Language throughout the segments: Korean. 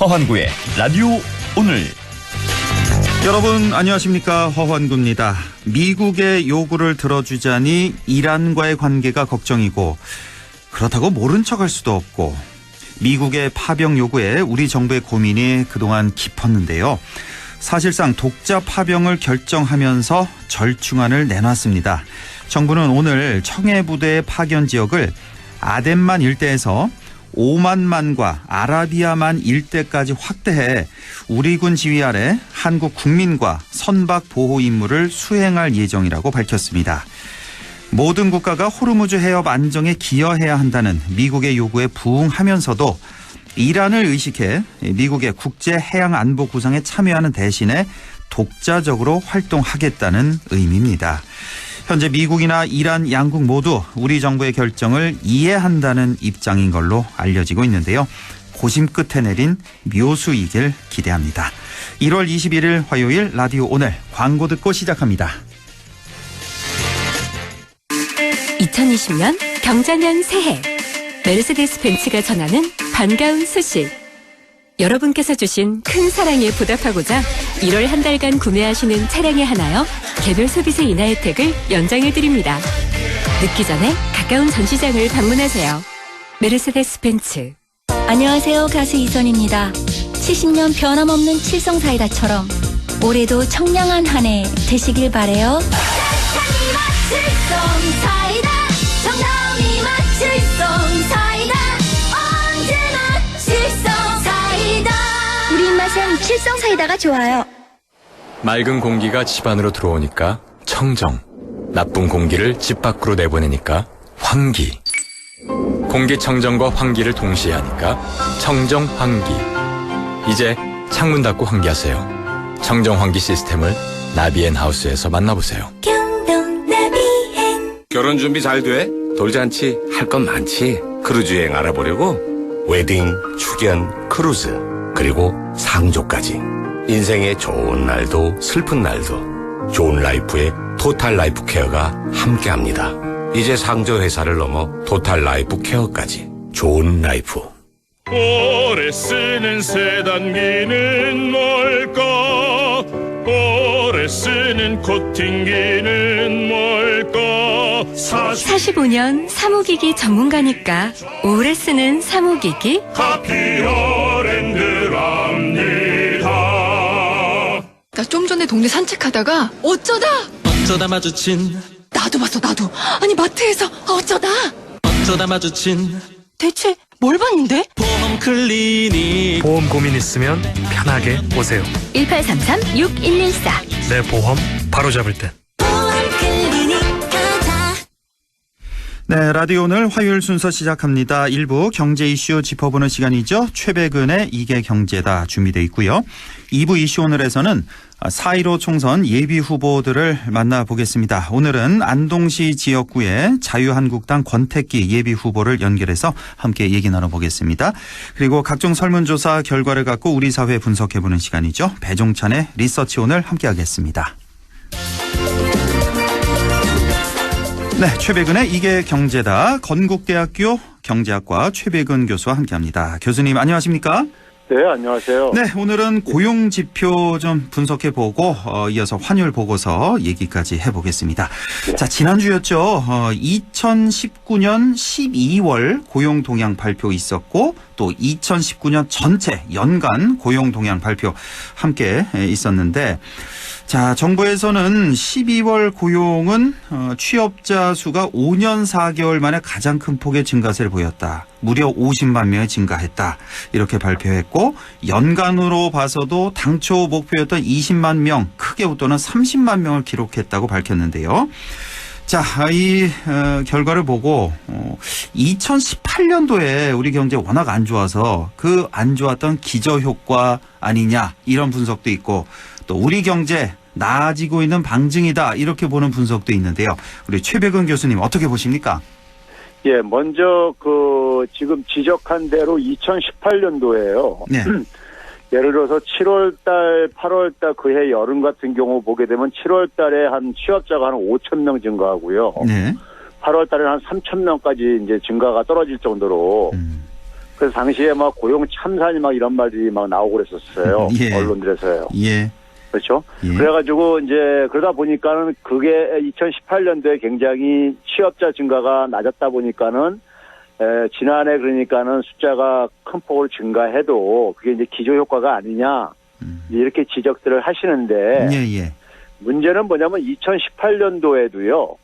허환구의 라디오 오늘. 여러분 안녕하십니까, 허환구입니다. 미국의 요구를 들어주자니 이란과의 관계가 걱정이고, 그렇다고 모른 척할 수도 없고, 미국의 파병 요구에 우리 정부의 고민이 그동안 깊었는데요. 사실상 독자 파병을 결정하면서 절충안을 내놨습니다. 정부는 오늘 청해부대의 파견 지역을 아덴만 일대에서 오만만과 아라비아만 일대까지 확대해 우리 군 지휘 아래 한국 국민과 선박 보호 임무를 수행할 예정이라고 밝혔습니다. 모든 국가가 호르무즈 해협 안정에 기여해야 한다는 미국의 요구에 부응하면서도 이란을 의식해 미국의 국제 해양 안보 구상에 참여하는 대신에 독자적으로 활동하겠다는 의미입니다. 현재 미국이나 이란 양국 모두 우리 정부의 결정을 이해한다는 입장인 걸로 알려지고 있는데요. 고심 끝에 내린 묘수이길 기대합니다. 1월 21일 화요일 라디오 오늘 광고 듣고 시작합니다. 2020년 경자년 새해 메르세데스 벤츠가 전하는 반가운 소식. 여러분께서 주신 큰 사랑에 보답하고자 1월 한 달간 구매하시는 차량에 한하여 개별 소비세 인하 혜택을 연장해드립니다. 늦기 전에 가까운 전시장을 방문하세요. 메르세데스 벤츠. 안녕하세요, 가수 이선입니다. 70년 변함없는 칠성사이다처럼 올해도 청량한 한 해 되시길 바래요. 칠성사이다, 정다운이 맛 칠성사이다, 언제나 칠성사이다. 우리 입맛은 칠성사이다가 좋아요. 맑은 공기가 집 안으로 들어오니까 청정, 나쁜 공기를 집 밖으로 내보내니까 환기. 공기청정과 환기를 동시에 하니까 청정환기. 이제 창문 닫고 환기하세요. 청정환기 시스템을 나비앤하우스에서 만나보세요. 결혼 준비 잘 돼? 돌잔치 할 건 많지. 크루즈 여행 알아보려고? 웨딩, 축연, 크루즈, 그리고 상조까지. 인생의 좋은 날도 슬픈 날도 좋은 라이프의 토탈 라이프 케어가 함께합니다. 이제 상조 회사를 넘어 토탈 라이프 케어까지. 좋은 라이프. 오래 쓰는 세단기는 뭘까? 오래 쓰는 코팅기는 뭘까? 45년 사무기기 전문가니까 오래 쓰는 사무기기 하피어랜드랍니다. 나 좀 전에 동네 산책하다가 어쩌다 마주친 나도 봤어. 나도. 아니 마트에서 어쩌다 마주친 대체 뭘 봤는데? 보험 클리닉. 보험 고민 있으면 편하게 오세요. 1833-6114. 내 보험 바로 잡을 땐. 네, 라디오 오늘 화요일 순서 시작합니다. 1부 경제 이슈 짚어보는 시간이죠. 최백은의 이게 경제다 준비되어 있고요. 2부 이슈 오늘에서는 4.15 총선 예비 후보들을 만나보겠습니다. 오늘은 안동시 지역구의 자유한국당 권택기 예비 후보를 연결해서 함께 얘기 나눠보겠습니다. 그리고 각종 설문조사 결과를 갖고 우리 사회 분석해보는 시간이죠. 배종찬의 리서치 오늘 함께하겠습니다. 네, 최백은의 이게 경제다. 건국대학교 경제학과 최백은 교수와 함께합니다. 교수님 안녕하십니까? 네, 안녕하세요. 네, 오늘은 고용지표 좀 분석해보고 이어서 환율 보고서 얘기까지 해보겠습니다. 네. 자, 지난주였죠. 2019년 12월 고용동향 발표 있었고 또 2019년 전체 연간 고용동향 발표 함께 있었는데, 자, 정부에서는 12월 고용은 취업자 수가 5년 4개월 만에 가장 큰 폭의 증가세를 보였다. 무려 50만 명이 증가했다. 이렇게 발표했고, 연간으로 봐서도 당초 목표였던 20만 명, 크게 웃도는 30만 명을 기록했다고 밝혔는데요. 자, 이 결과를 보고 2018년도에 우리 경제 워낙 안 좋아서 그 안 좋았던 기저효과 아니냐 이런 분석도 있고, 또 우리 경제 나아지고 있는 방증이다 이렇게 보는 분석도 있는데요. 우리 최백은 교수님 어떻게 보십니까? 예, 먼저 지금 지적한 대로 2018년도에요. 네. 예를 들어서 7월달, 8월달 그해 여름 같은 경우 보게 되면 7월달에 한 취업자가 한 5천 명 증가하고요. 네. 8월달에는 한 3천 명까지 이제 증가가 떨어질 정도로 그래서 당시에 막 고용 참사니 막 이런 말들이 막 나오고 그랬었어요. 예. 언론들에서요. 예. 그렇죠. 예. 그래가지고 이제 그러다 보니까는 그게 2018년도에 굉장히 취업자 증가가 낮았다 보니까는 지난해 그러니까는 숫자가 큰 폭으로 증가해도 그게 이제 기저 효과가 아니냐 이렇게 지적들을 하시는데 예. 문제는 뭐냐면 2018년도에도요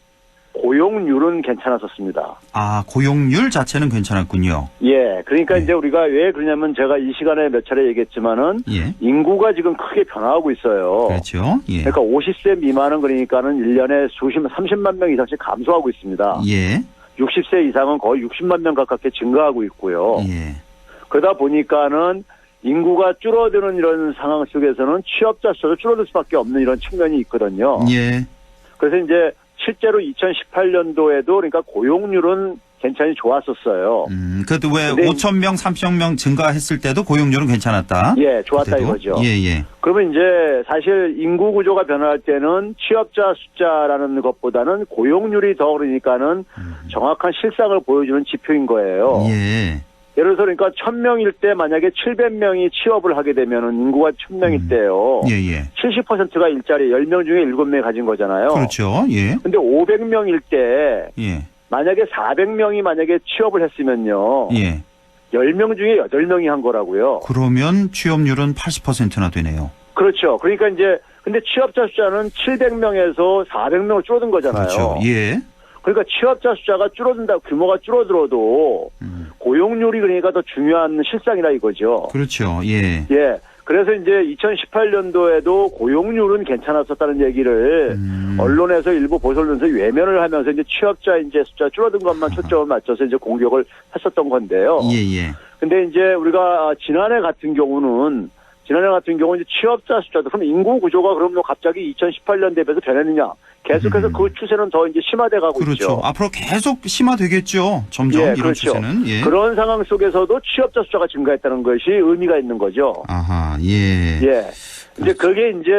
고용률은 괜찮았었습니다. 아, 고용률 자체는 괜찮았군요. 예, 그러니까 이제 우리가 왜 그러냐면 제가 이 시간에 몇 차례 얘기했지만은 예. 인구가 지금 크게 변화하고 있어요. 그렇죠. 예. 그러니까 50세 미만은 그러니까는 1년에 30만 명 이상씩 감소하고 있습니다. 예. 60세 이상은 거의 60만 명 가깝게 증가하고 있고요. 예. 그러다 보니까는 인구가 줄어드는 이런 상황 속에서는 취업자 수도 줄어들 수밖에 없는 이런 측면이 있거든요. 예. 그래서 이제 실제로 2018년도에도 그러니까 고용률은 괜찮이 좋았었어요. 그래도 왜 근데 5,000명, 3,000명 증가했을 때도 고용률은 괜찮았다? 예, 좋았다 그때도? 이거죠. 예. 그러면 이제 사실 인구 구조가 변화할 때는 취업자 숫자라는 것보다는 고용률이 더 그러니까는 정확한 실상을 보여주는 지표인 거예요. 예. 예를 들어서 그러니까 1,000명일 때 만약에 700명이 취업을 하게 되면은 인구가 1,000명일 때요. 예. 70%가 일자리 10명 중에 7명이 가진 거잖아요. 그렇죠. 예. 근데 500명일 때 예. 만약에 400명이 만약에 취업을 했으면요. 예. 10명 중에 8명이 한 거라고요. 그러면 취업률은 80%나 되네요. 그렇죠. 그러니까 이제 근데 취업자 숫자는 700명에서 400명을 줄어든 거잖아요. 그렇죠. 예. 그러니까 취업자 숫자가 줄어든다, 규모가 줄어들어도 고용률이 그러니까 더 중요한 실상이라 이거죠. 그렇죠. 예. 예. 그래서 이제 2018년도에도 고용률은 괜찮았었다는 얘기를 언론에서 일부 보도면서 외면을 하면서 이제 취업자 이제 숫자 줄어든 것만 초점을 맞춰서 이제 공격을 했었던 건데요. 예. 근데 이제 우리가 지난해 같은 경우는 이제 취업자 숫자도 그럼 인구 구조가 그럼 뭐 갑자기 2018년 대비해서 변했느냐? 계속해서 그 추세는 더 이제 심화돼 가고 그렇죠. 있죠. 앞으로 계속 심화되겠죠. 점점 예, 이런 그렇죠. 추세는. 예. 그런 상황 속에서도 취업자 숫자가 증가했다는 것이 의미가 있는 거죠. 아하. 예. 예. 이제 그게 이제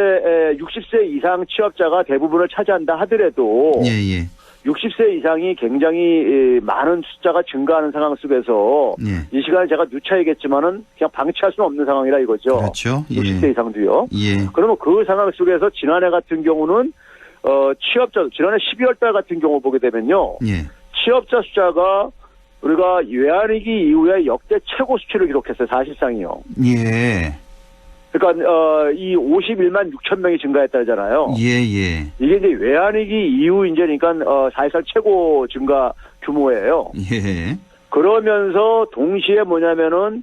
60세 이상 취업자가 대부분을 차지한다 하더라도 예. 60세 이상이 굉장히 많은 숫자가 증가하는 상황 속에서 예. 이 시간에 제가 누차 얘기했지만은 그냥 방치할 수는 없는 상황이라 이거죠. 그렇죠. 예. 60세 이상도요. 예. 그러면 그 상황 속에서 지난해 같은 경우는 취업자 지난해 12월 달 같은 경우 보게 되면요. 예. 취업자 숫자가 우리가 외환위기 이후에 역대 최고 수치를 기록했어요. 사실상이요. 예. 그러니까 이 51만 6천 명이 증가했다잖아요. 예. 이게 이제 외환위기 이후 이제 그러니까 사실상 최고 증가 규모예요. 예. 그러면서 동시에 뭐냐면은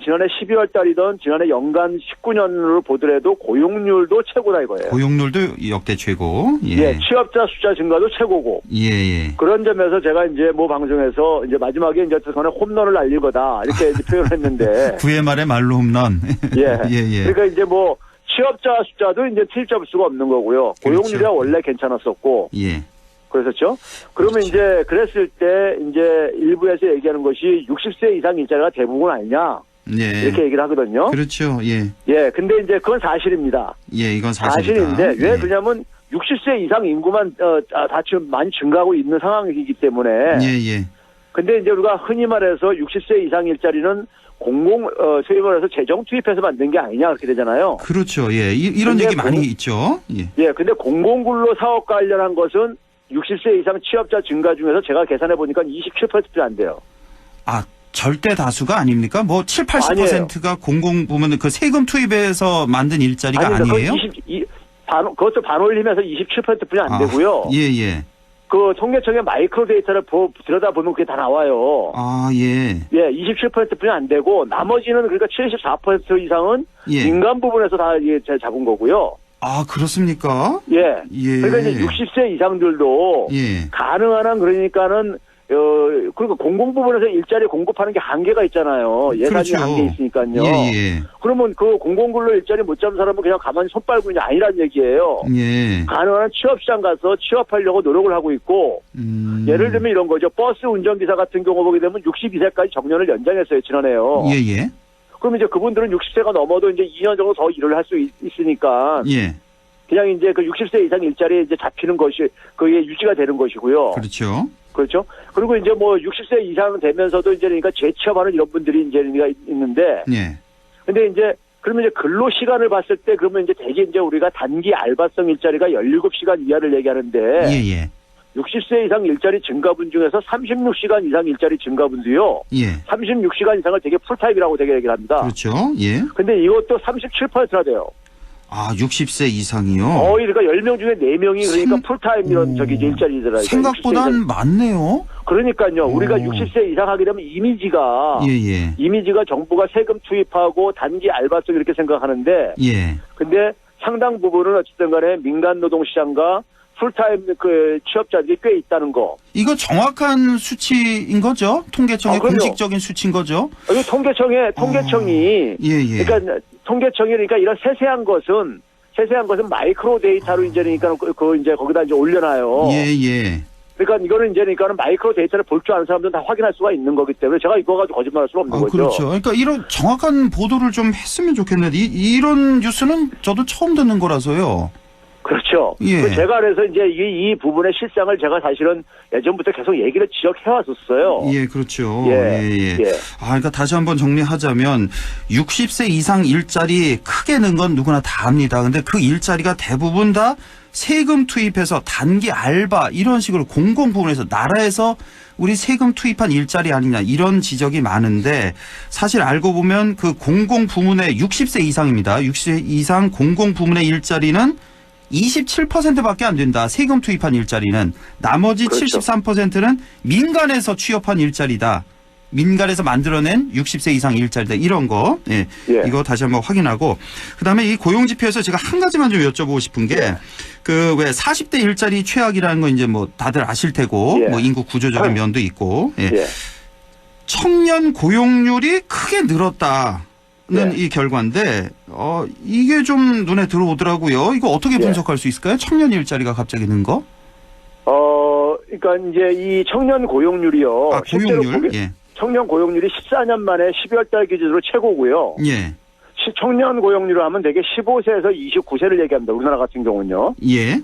지난해 12월 달이던 지난해 연간 19년으로 보더라도 고용률도 최고다 이거예요. 고용률도 역대 최고. 예. 취업자 숫자 증가도 최고고. 예. 그런 점에서 제가 이제 뭐 방송에서 이제 마지막에 이제 저는 홈런을 날릴 거다 이렇게 이제 표현을 했는데. 9회 말에 말로 홈런. 예. 그러니까 이제 뭐 취업자 숫자도 이제 틀잡을 수가 없는 거고요. 고용률이 그렇죠. 원래 괜찮았었고. 예. 그랬었죠. 그러면 그렇죠. 이제 그랬을 때 이제 일부에서 얘기하는 것이 60세 이상 일자리가 대부분 아니냐. 예. 이렇게 얘기를 하거든요. 그렇죠. 예. 예. 근데 이제 그건 사실입니다. 예, 이건 사실이다. 사실인데 왜 예. 그러냐면 60세 이상 인구만 다 지금 많이 증가하고 있는 상황이기 때문에. 예. 근데 이제 우리가 흔히 말해서 60세 이상 일자리는 소위 말해서 재정 투입해서 만든 게 아니냐 그렇게 되잖아요. 그렇죠. 예. 이런 얘기 많이 있죠. 예. 예. 근데 공공근로 사업 관련한 것은 60세 이상 취업자 증가 중에서 제가 계산해 보니까 27%도 안 돼요. 아, 절대 다수가 아닙니까? 뭐 7, 80%가 공공부문 그 세금 투입해서 만든 일자리가 아니에요? 그것도 반올림해서 27%뿐이 안 되고요. 예. 그 통계청의 마이크로 데이터를 들여다보면 그게 다 나와요. 아, 예. 예, 27%뿐이 안 되고 나머지는 그러니까 74% 이상은 예. 민간 부분에서 다 잡은 거고요. 아, 그렇습니까? 예. 예. 그러니까 이제 60세 이상들도 예. 가능한 한 그러니까는 그리고 공공 부분에서 일자리 공급하는 게 한계가 있잖아요. 예산이 그렇죠. 한계 있으니까요. 예. 그러면 그 공공근로 일자리 못 잡은 사람은 그냥 가만히 손 빨고 있는 아니란 얘기예요. 예. 가능한 한 취업시장 가서 취업하려고 노력을 하고 있고 예를 들면 이런 거죠. 버스 운전기사 같은 경우 보게 되면 62세까지 정년을 연장했어요. 지난해요. 예. 그럼 이제 그분들은 60세가 넘어도 이제 2년 정도 더 일을 할 수 있으니까 예. 그냥 이제 그 60세 이상 일자리에 이제 잡히는 것이 그게 유지가 되는 것이고요. 그렇죠. 그렇죠. 그리고 이제 뭐 60세 이상 되면서도 이제 그러니까 재취업하는 이런 분들이 이제 있는데. 예. 근데 이제 그러면 이제 근로 시간을 봤을 때 그러면 이제 대개 이제 우리가 단기 알바성 일자리가 17시간 이하를 얘기하는데. 예. 60세 이상 일자리 증가분 중에서 36시간 이상 일자리 증가분도요. 예. 36시간 이상을 되게 풀타임이라고 되게 얘기를 합니다. 그렇죠. 예. 근데 이것도 37%나 돼요. 아, 60세 이상이요? 거의 그러니까 10명 중에 4명이 그러니까 풀타임 이런 저기 일자리더라고요. 생각보단 많네요. 그러니까요. 우리가 60세 이상 하게 되면 이미지가 정부가 세금 투입하고 단기 알바성 이렇게 생각하는데 예. 근데 상당 부분은 어쨌든 간에 민간 노동 시장과 풀타임 그 취업자들이 꽤 있다는 거. 이거 정확한 수치인 거죠? 통계청의 공식적인 수치인 거죠? 여기 통계청이 예. 그러니까 통계청이 그러니까 이런 세세한 것은 마이크로 데이터로 이제 그러니까 그 이제 거기다 이제 올려놔요. 예. 그러니까 이거는 이제 그러니까는 마이크로 데이터를 볼 줄 아는 사람들은 다 확인할 수가 있는 거기 때문에 제가 이거 가지고 거짓말할 수는 없는 거죠. 그렇죠. 그러니까 이런 정확한 보도를 좀 했으면 좋겠는데 이런 뉴스는 저도 처음 듣는 거라서요. 그렇죠. 예. 제가 그래서 이제 이 부분의 실상을 제가 사실은 예전부터 계속 얘기를 지적해 왔었어요. 예, 그렇죠. 예. 그러니까 다시 한번 정리하자면 60세 이상 일자리 크게 는 건 누구나 다 압니다. 근데 그 일자리가 대부분 다 세금 투입해서 단기 알바 이런 식으로 공공 부문에서 나라에서 우리 세금 투입한 일자리 아니냐 이런 지적이 많은데 사실 알고 보면 그 공공 부문의 60세 이상입니다. 60세 이상 공공 부문의 일자리는 27%밖에 안 된다. 세금 투입한 일자리는. 나머지 그렇죠. 73%는 민간에서 취업한 일자리다. 민간에서 만들어낸 60세 이상 일자리다. 이런 거. 예. 이거 다시 한번 확인하고. 그다음에 이 고용지표에서 제가 한 가지만 좀 여쭤보고 싶은 게 그 왜 40대 일자리 최악이라는 거 이제 뭐 다들 아실 테고 뭐 인구 구조적인 면도 있고. 청년 고용률이 크게 늘었다. 는 이 결과인데 이게 좀 눈에 들어오더라고요. 이거 어떻게 분석할 수 있을까요? 청년 일자리가 갑자기 는 거? 그러니까 이제 이 청년 고용률이요. 고용률. 청년 고용률이 14년 만에 12월 달 기준으로 최고고요. 예. 청년 고용률을 하면 되게 15세에서 29세를 얘기합니다. 우리나라 같은 경우는요. 예.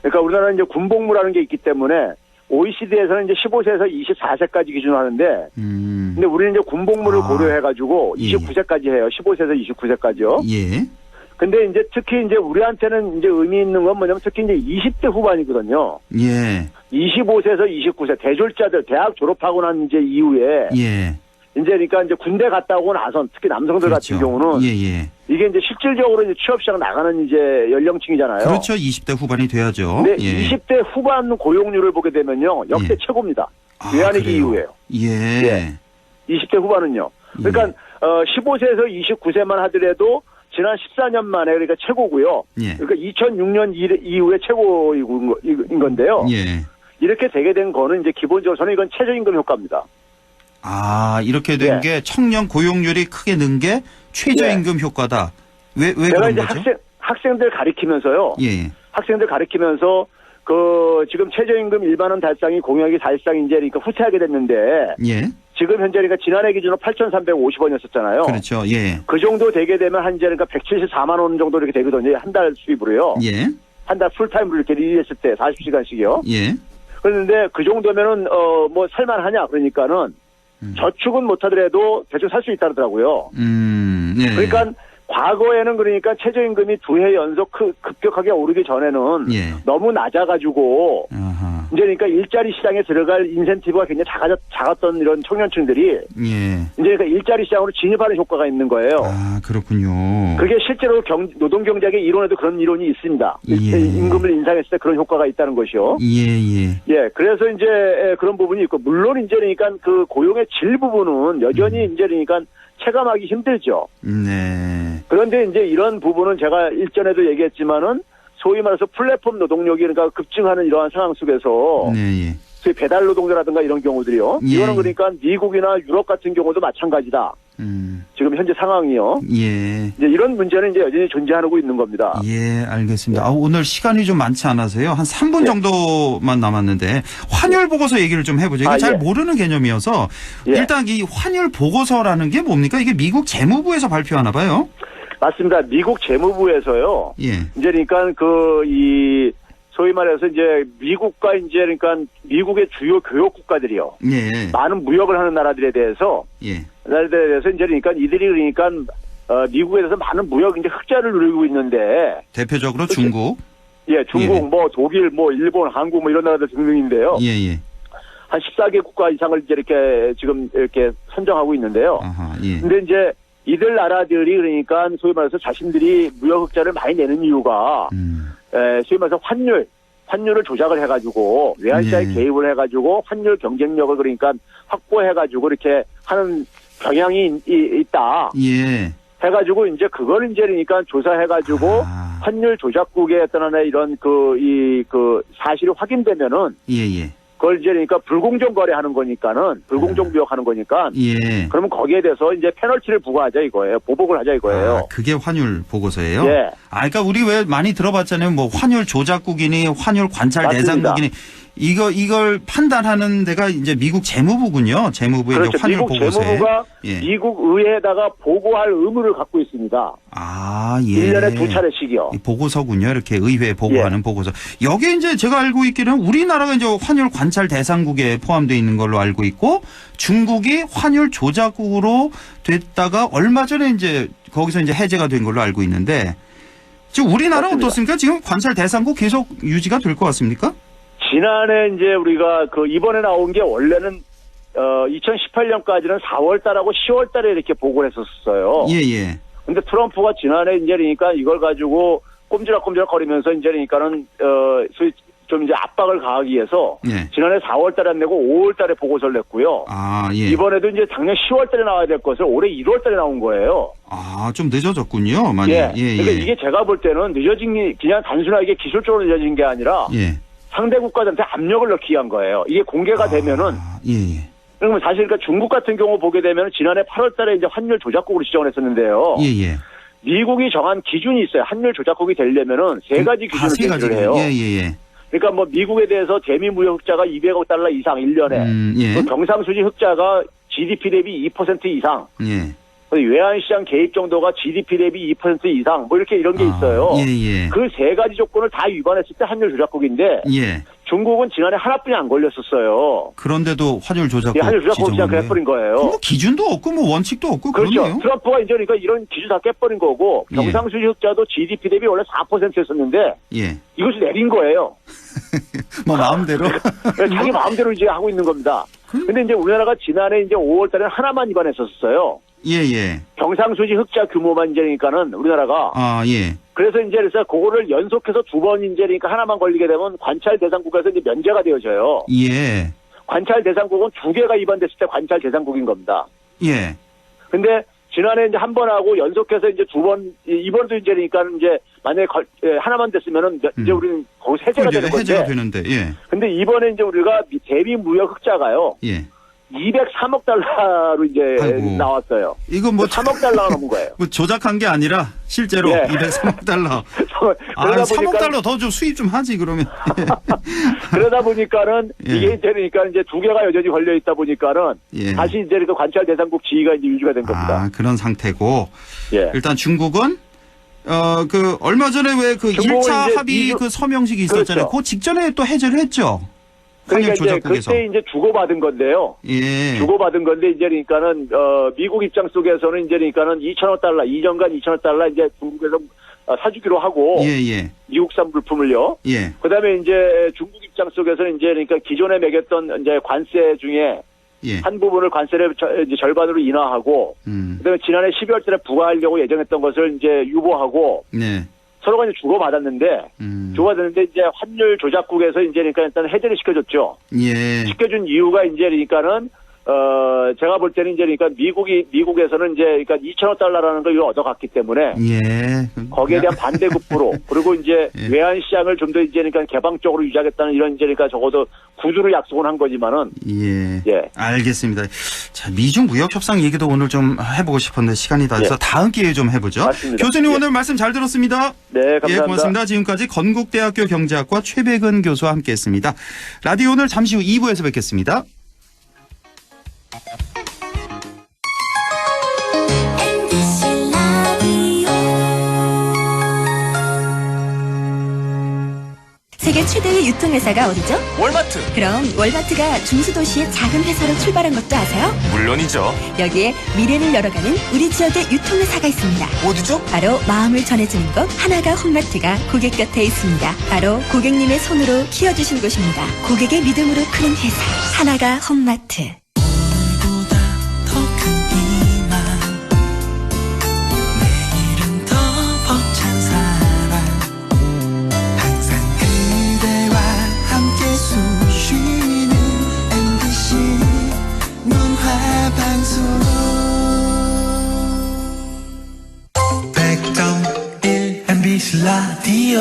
그러니까 우리나라는 이제 군복무라는 게 있기 때문에 OECD에서는 이제 15세에서 24세까지 기준으로 하는데, 근데 우리는 이제 군복무를 고려해가지고 29세까지 해요. 15세에서 29세까지요. 예. 근데 이제 특히 이제 우리한테는 이제 의미 있는 건 뭐냐면 특히 이제 20대 후반이거든요. 예. 25세에서 29세 대졸자들 대학 졸업하고 난 이제 이후에 이제 그러니까 이제 군대 갔다 오고 나서 특히 남성들 그렇죠. 같은 경우는 이게 이제 실질적으로 이제 취업 시장 나가는 이제 연령층이잖아요. 그렇죠. 20대 후반이 돼야죠. 근데 20대 후반 고용률을 보게 되면요. 역대 최고입니다. 외환위기 이후에요. 20대 후반은요. 그러니까 15세에서 29세만 하더라도 지난 14년 만에 그러니까 최고고요. 그러니까 2006년 이후에 최고인 건데요. 이렇게 되게 된 거는 이제 기본적으로 저는 이건 최저임금 효과입니다. 이렇게 된 게 청년 고용률이 크게 는 게 최저임금 효과다. 왜 그런 이제 거죠? 학생들 가리키면서요. 학생들 가리키면서 그 지금 최저임금 1만원 달성이 공약이 사실상 이제 그러니까 후퇴하게 됐는데 지금 현재 그러니까 지난해 기준으로 8,350원이었었잖아요. 그렇죠. 그 정도 되게 되면 한 이제 그러니까 174만 원 정도 이렇게 되거든요. 한 달 수입으로요. 한 달 풀타임으로 이렇게 일했을 때 40시간씩이요. 그런데 그 정도면은 뭐 살만하냐 그러니까는 저축은 못하더라도 대충 살 수 있다더라고요. 그러니까 과거에는 그러니까 최저임금이 2해 연속 급격하게 오르기 전에는 너무 낮아가지고 이제 그러니까 일자리 시장에 들어갈 인센티브가 굉장히 작았던 이런 청년층들이 이제 그러니까 일자리 시장으로 진입하는 효과가 있는 거예요. 그렇군요. 그게 실제로 노동 경제학의 이론에도 그런 이론이 있습니다. 임금을 인상했을 때 그런 효과가 있다는 것이요. 그래서 이제 그런 부분이 있고 물론 이제 그러니까 그 고용의 질 부분은 여전히 이제 그러니까 체감하기 힘들죠. 그런데 이제 이런 부분은 제가 일전에도 얘기했지만은 소위 말해서 플랫폼 노동력이 그러니까 급증하는 이러한 상황 속에서 소위 배달 노동자라든가 이런 경우들이요. 이거는 그러니까 미국이나 유럽 같은 경우도 마찬가지다. 지금 현재 상황이요. 이제 이런 문제는 이제 여전히 존재하고 있는 겁니다. 알겠습니다. 오늘 시간이 좀 많지 않아서요. 한 3분 정도만 남았는데 환율 보고서 얘기를 좀 해보죠. 이게 잘 모르는 개념이어서 일단 이 환율 보고서라는 게 뭡니까? 이게 미국 재무부에서 발표하나 봐요. 맞습니다. 미국 재무부에서요. 이제 그러니까 소위 말해서 이제 미국과 이제 그러니까 미국의 주요 교역 국가들이요. 예. 많은 무역을 하는 나라들에 대해서 예. 나라들에 대해서 이제 그러니까 이들이 그러니까 미국에 대해서 많은 무역 이제 흑자를 누리고 있는데 대표적으로 중국. 예, 중국, 예. 뭐 독일, 뭐 일본, 한국 뭐 이런 나라들 등등인데요. 예, 예. 한 14개 국가 이상을 이제 이렇게 지금 이렇게 선정하고 있는데요. 아하, 예. 근데 이제 이들 나라들이 그러니까 소위 말해서 자신들이 무역 흑자를 많이 내는 이유가 소위 말해서 환율을 조작을 해가지고 외환시장에 예. 개입을 해가지고 환율 경쟁력을 그러니까 확보해가지고 이렇게 하는 경향이 있다. 예. 해가지고 이제 그걸 이제 그러니까 조사해가지고 환율 조작국의 어떤 하나의 이런 그 사실이 확인되면은 예, 예. 그걸 이제 그러니까 불공정 거래하는 거니까는 불공정 무역하는 거니까 예. 그러면 거기에 대해서 이제 페널티를 부과하자 이거예요. 보복을 하자 이거예요. 아, 그게 환율 보고서예요? 예. 아, 그러니까 우리 왜 많이 들어봤잖아요. 뭐 환율 조작국이니 환율 관찰 맞습니다. 대상국이니 이걸 판단하는 데가 이제 미국 재무부군요. 재무부의 그렇죠. 환율 미국 보고서에. 재무부가 예. 미국 의회에다가 보고할 의무를 갖고 있습니다. 아, 예. 1년에 2차례씩이요. 이 보고서군요. 이렇게 의회에 보고하는 보고서. 여기에 이제 제가 알고 있기는 우리나라가 이제 환율 관찰 대상국에 포함되어 있는 걸로 알고 있고 중국이 환율 조작국으로 됐다가 얼마 전에 이제 거기서 이제 해제가 된 걸로 알고 있는데 지금 우리나라 맞습니다. 어떻습니까? 지금 관찰 대상국 계속 유지가 될 것 같습니까? 지난해 이제 우리가 그 이번에 나온 게 원래는 2018년까지는 4월 달하고 10월 달에 이렇게 보고를 했었어요. 예, 예. 근데 트럼프가 지난해 이제 그러니까 이걸 가지고 꼼지락꼼지락 거리면서 이제 그러니까는 소위 좀 이제 압박을 가하기 위해서 예. 지난해 4월 달에 안 내고 5월 달에 보고서를 냈고요. 아, 예. 이번에도 이제 작년 10월 달에 나와야 될 것을 올해 1월 달에 나온 거예요. 아, 좀 늦어졌군요. 많이. 예. 예, 그러니까 예. 이게 제가 볼 때는 늦어진 게 그냥 단순하게 기술적으로 늦어진 게 아니라 예. 상대 국가들한테 압력을 넣기 위한 거예요. 이게 공개가 되면은 예, 예. 그러면 사실 그러니까 중국 같은 경우 보게 되면 지난해 8월 달에 이제 환율 조작국으로 지정을 했었는데요. 예, 예. 미국이 정한 기준이 있어요. 환율 조작국이 되려면은 세 가지 기준을 세 가지. 제시를 해요. 예, 예, 예. 그러니까 뭐 미국에 대해서 대미 무역 흑자가 200억 달러 이상 1년에 예. 또 경상수지 흑자가 GDP 대비 2% 이상 예. 외환시장 개입 정도가 GDP 대비 2% 이상 뭐 이렇게 이런 게 있어요. 예, 예. 그 세 가지 조건을 다 위반했을 때 환율 조작국인데 예. 중국은 지난해 하나뿐이 안 걸렸었어요. 그런데도 환율 조작국 이 환율 조작국 그냥 지정을 깨버린 거예요. 뭐 기준도 없고 뭐 원칙도 없고 그렇죠. 그러네요. 트럼프가 이제 그러니까 이런 기준 다 깨버린 거고 예. 경상수지 흑자도 GDP 대비 원래 4%였었는데 예. 이것을 내린 거예요. 뭐 마음대로. 자기 마음대로 이제 하고 있는 겁니다. 근데 이제 우리나라가 지난해 이제 5월 달에는 하나만 위반했었어요. 예, 예. 경상수지 흑자 규모만 이제 그러니까는 우리나라가. 아, 예. 그래서 이제 그래서 그거를 연속해서 두 번 이제 그러니까 하나만 걸리게 되면 관찰 대상국에서 이제 면제가 되어져요. 예. 관찰 대상국은 두 개가 위반됐을 때 관찰 대상국인 겁니다. 예. 근데 지난해 이제 한 번 하고 연속해서 이제 두 번, 이번도 이제 그러니까 이제 만약에 하나만 됐으면은 이제 우리는 거기서 해제가 되는 건데. 해제가 되는데, 예. 근데 이번에 이제 우리가 대비 무역 흑자가요. 예. 203억 달러로 이제 아이고. 나왔어요. 이거 뭐 3억 달러가 넘은 거예요. 뭐 조작한 게 아니라 실제로 예. 203억 달러. 아, 그러다 3억 보니까 달러 더 좀 수입 좀 하지 그러면. 그러다 보니까는 예. 이게 이제 그러니까 이제 두 개가 여전히 걸려 있다 보니까는 예. 다시 이제 그 관찰 대상국 지위가 이제 유지가 된 겁니다. 아, 그런 상태고. 예. 일단 중국은 그 얼마 전에 왜 그 중국은 1차 이제 합의 그 서명식이 있었잖아요. 그렇죠. 그 직전에 또 해제를 했죠. 그러니까 환율 이제 조작국에서. 그때 이제 주고받은 건데요. 예. 주고받은 건데 이제 그러니까는 미국 입장 속에서는 이제 그러니까는 2천억 달러 이전간 2천억 달러 이제 중국에서 사주기로 하고 예, 예. 미국산 물품을요. 예. 그다음에 이제 중국 입장 속에서는 이제 그러니까 기존에 매겼던 이제 관세 중에 예. 한 부분을 관세를 이제 절반으로 인하하고 그다음에 지난해 12월 달에 부과하려고 예정했던 것을 이제 유보하고 네. 서로가 이제 주고받았는데 이제 환율 조작국에서 이제 그러니까 일단 해제를 시켜줬죠. 예. 시켜준 이유가 이제 그러니까는 제가 볼 때는 이제 그러니까 미국에서는 이제 그러니까 2천억 달러라는 걸 얻어갔기 때문에 예. 거기에 대한 반대급부로 그리고 이제 예. 외환 시장을 좀 더 이제 그러니까 개방적으로 유지하겠다는 이런 이제 그러니까 적어도 구두를 약속은 한 거지만은 예. 예. 알겠습니다. 자, 미중 무역 협상 얘기도 오늘 좀 해보고 싶었는데 시간이 다 돼서 예. 다음 기회에 좀 해보죠. 맞습니다. 교수님 예. 오늘 말씀 잘 들었습니다. 네, 감사합니다. 예, 고맙습니다. 지금까지 건국대학교 경제학과 최백은 교수와 함께했습니다. 라디오 오늘 잠시 후 2부에서 뵙겠습니다. 세계 최대의 유통회사가 어디죠? 월마트. 그럼 월마트가 중수도시의 작은 회사로 출발한 것도 아세요? 물론이죠. 여기에 미래를 열어가는 우리 지역의 유통회사가 있습니다. 어디죠? 바로 마음을 전해주는 곳 하나가 홈마트가 고객 곁에 있습니다. 바로 고객님의 손으로 키워주신 곳입니다. 고객의 믿음으로 크는 회사 하나가 홈마트. 라디오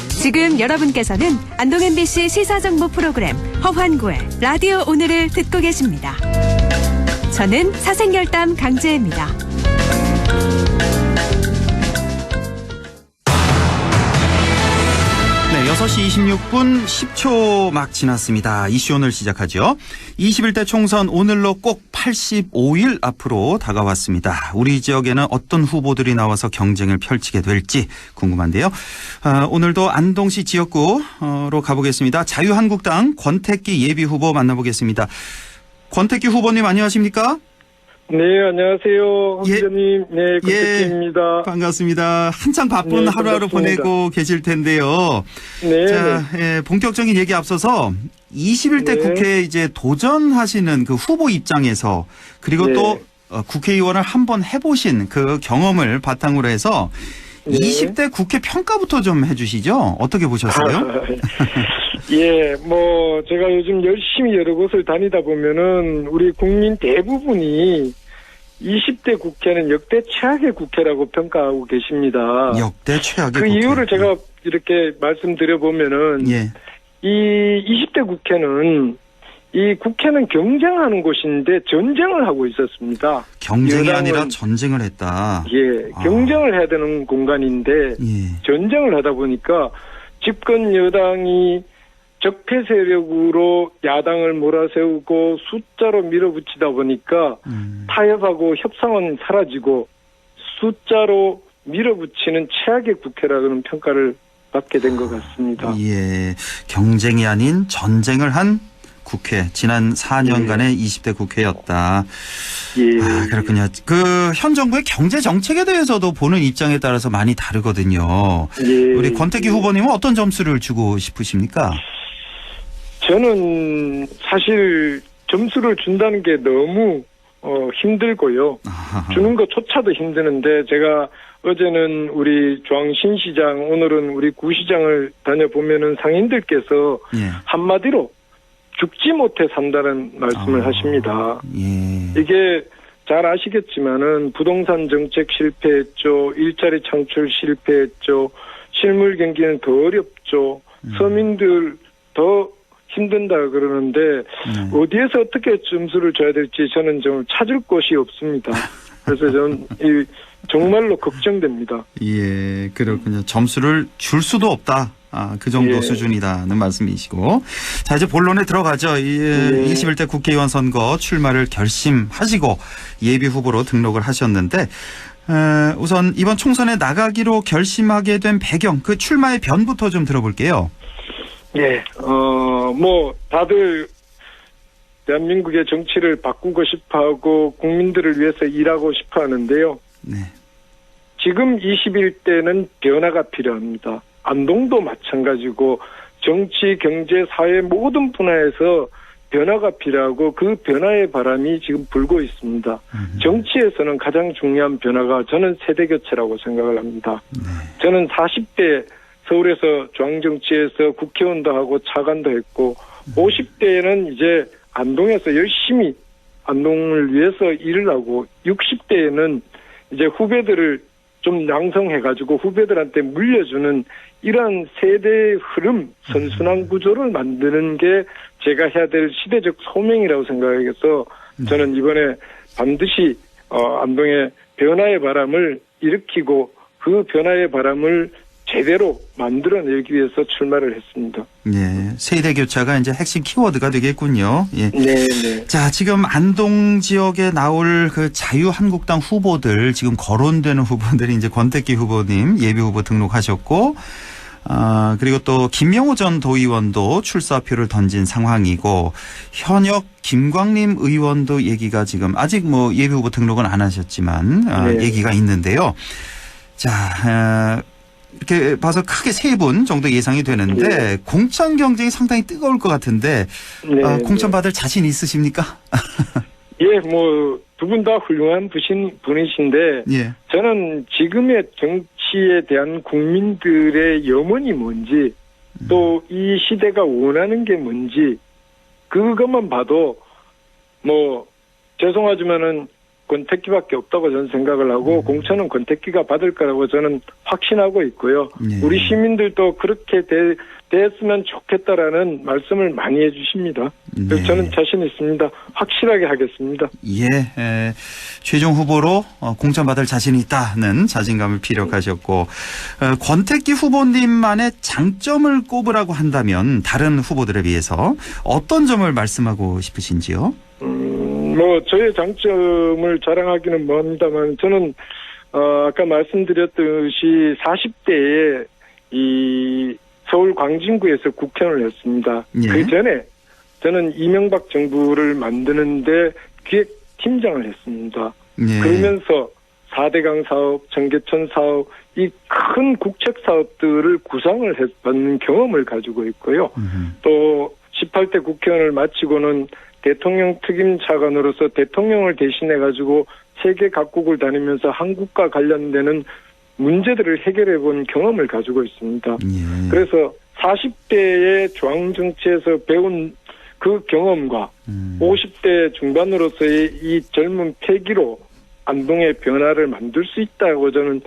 지금 여러분께서는 안동 MBC 시사정보 프로그램 허환구의 라디오 오늘을 듣고 계십니다. 저는 사생결담 강재입니다. 네, 6시 26분 10초 막 지났습니다. 이슈 오늘 시작하죠. 21대 총선 오늘로 꼭 85일 앞으로 다가왔습니다. 우리 지역에는 어떤 후보들이 나와서 경쟁을 펼치게 될지 궁금한데요. 오늘도 안동시 지역구로 가보겠습니다. 자유한국당 권택기 예비후보 만나보겠습니다. 권택기 후보님 안녕하십니까? 네, 안녕하세요. 후보님. 네, 권택기입니다. 반갑습니다. 한창 바쁜 하루하루 보내고 계실 텐데요. 네. 자, 본격적인 얘기 앞서서 21대 국회에 이제 도전하시는 그 후보 입장에서 그리고 또 국회의원을 한번 해보신 그 경험을 바탕으로 해서 20대 국회 평가부터 좀 해주시죠. 어떻게 보셨어요? 예, 제가 요즘 열심히 여러 곳을 다니다 보면은 우리 국민 대부분이 20대 국회는 역대 최악의 국회라고 평가하고 계십니다. 역대 최악의 그 국회. 이유를 제가 이렇게 말씀드려 보면은 이 20대 국회는 이 국회는 경쟁하는 곳인데 전쟁을 하고 있었습니다. 경쟁이 아니라 전쟁을 했다. 예, 경쟁을 해야 되는 공간인데 전쟁을 하다 보니까 집권 여당이 적폐 세력으로 야당을 몰아세우고 숫자로 밀어붙이다 보니까 타협하고 협상은 사라지고 숫자로 밀어붙이는 최악의 국회라는 평가를 받게 된 것 같습니다. 예, 경쟁이 아닌 전쟁을 한 국회, 지난 4년간의 20대 국회였다. 그렇군요. 그 현 정부의 경제 정책에 대해서도 보는 입장에 따라서 많이 다르거든요. 우리 권택기 후보님은 어떤 점수를 주고 싶으십니까? 저는 사실 점수를 준다는 게 너무 힘들고요. 주는 것조차도 힘드는데 제가 어제는 우리 중앙신시장, 오늘은 우리 구시장을 다녀보면은 상인들께서 한마디로 죽지 못해 산다는 말씀을 하십니다. 이게 잘 아시겠지만은 부동산 정책 실패했죠. 일자리 창출 실패했죠. 실물 경기는 더 어렵죠. 서민들 더 힘든다 그러는데 어디에서 어떻게 점수를 줘야 될지 저는 좀 찾을 곳이 없습니다. 그래서 저는 정말로 걱정됩니다. 예, 그렇군요. 점수를 줄 수도 없다. 그 정도 수준이다는 말씀이시고. 자, 이제 본론에 들어가죠. 21대 국회의원 선거 출마를 결심하시고 예비 후보로 등록을 하셨는데, 우선 이번 총선에 나가기로 결심하게 된 배경, 그 출마의 변부터 좀 들어볼게요. 다들 대한민국의 정치를 바꾸고 싶어 하고 국민들을 위해서 일하고 싶어 하는데요. 지금 21대는 변화가 필요합니다. 안동도 마찬가지고 정치, 경제, 사회 모든 분야에서 변화가 필요하고 그 변화의 바람이 지금 불고 있습니다. 정치에서는 가장 중요한 변화가 저는 세대교체라고 생각을 합니다. 저는 40대 서울에서 중앙정치에서 국회의원도 하고 차관도 했고 50대에는 이제 안동에서 열심히 안동을 위해서 일을 하고 60대에는 이제 후배들을 좀 양성해가지고 후배들한테 물려주는 이러한 세대의 흐름, 선순환 구조를 만드는 게 제가 해야 될 시대적 소명이라고 생각해서 저는 이번에 반드시 안동의 변화의 바람을 일으키고 그 변화의 바람을 제대로 만들어내기 위해서 출마를 했습니다. 예, 세대 교차가 이제 핵심 키워드가 되겠군요. 예. 네. 자, 지금 안동 지역에 나올 그 자유한국당 후보들, 지금 거론되는 후보들이 이제 권택기 후보님 예비 후보 등록하셨고, 그리고 또 김명호 전 도의원도 출사표를 던진 상황이고, 현역 김광림 의원도 얘기가 지금 아직 뭐 예비 후보 등록은 안 하셨지만 얘기가 있는데요. 자, 이렇게 봐서 크게 3분 정도 예상이 되는데 공천 경쟁이 상당히 뜨거울 것 같은데 공천 받을 자신 있으십니까? 예, 뭐 두 분 다 훌륭한 분이신데 저는 지금의 정치에 대한 국민들의 염원이 뭔지 또 이 시대가 원하는 게 뭔지 그것만 봐도 뭐 죄송하지만은 권택기밖에 없다고 저는 생각을 하고 공천은 권택기가 받을 거라고 저는 확신하고 있고요. 우리 시민들도 그렇게 됐으면 좋겠다라는 말씀을 많이 해주십니다. 그래서 저는 자신 있습니다. 확실하게 하겠습니다. 예, 최종 후보로 공천 받을 자신이 있다는 자신감을 피력하셨고, 권택기 후보님만의 장점을 꼽으라고 한다면 다른 후보들에 비해서 어떤 점을 말씀하고 싶으신지요? 뭐 저의 장점을 자랑하기는 뭐합니다만 저는 아까 말씀드렸듯이 40대에 이 서울 광진구에서 국회의원을 했습니다. 그 전에 저는 이명박 정부를 만드는데 기획팀장을 했습니다. 그러면서 4대강 사업, 청계천 사업, 이 큰 국책 사업들을 구상을 받는 경험을 가지고 있고요. 또 18대 국회의원을 마치고는 대통령 특임 차관으로서 대통령을 대신해가지고 세계 각국을 다니면서 한국과 관련되는 문제들을 해결해 본 경험을 가지고 있습니다. 그래서 40대의 중앙정치에서 배운 그 경험과 50대 중반으로서의 이 젊은 패기로 안동의 변화를 만들 수 있다고 저는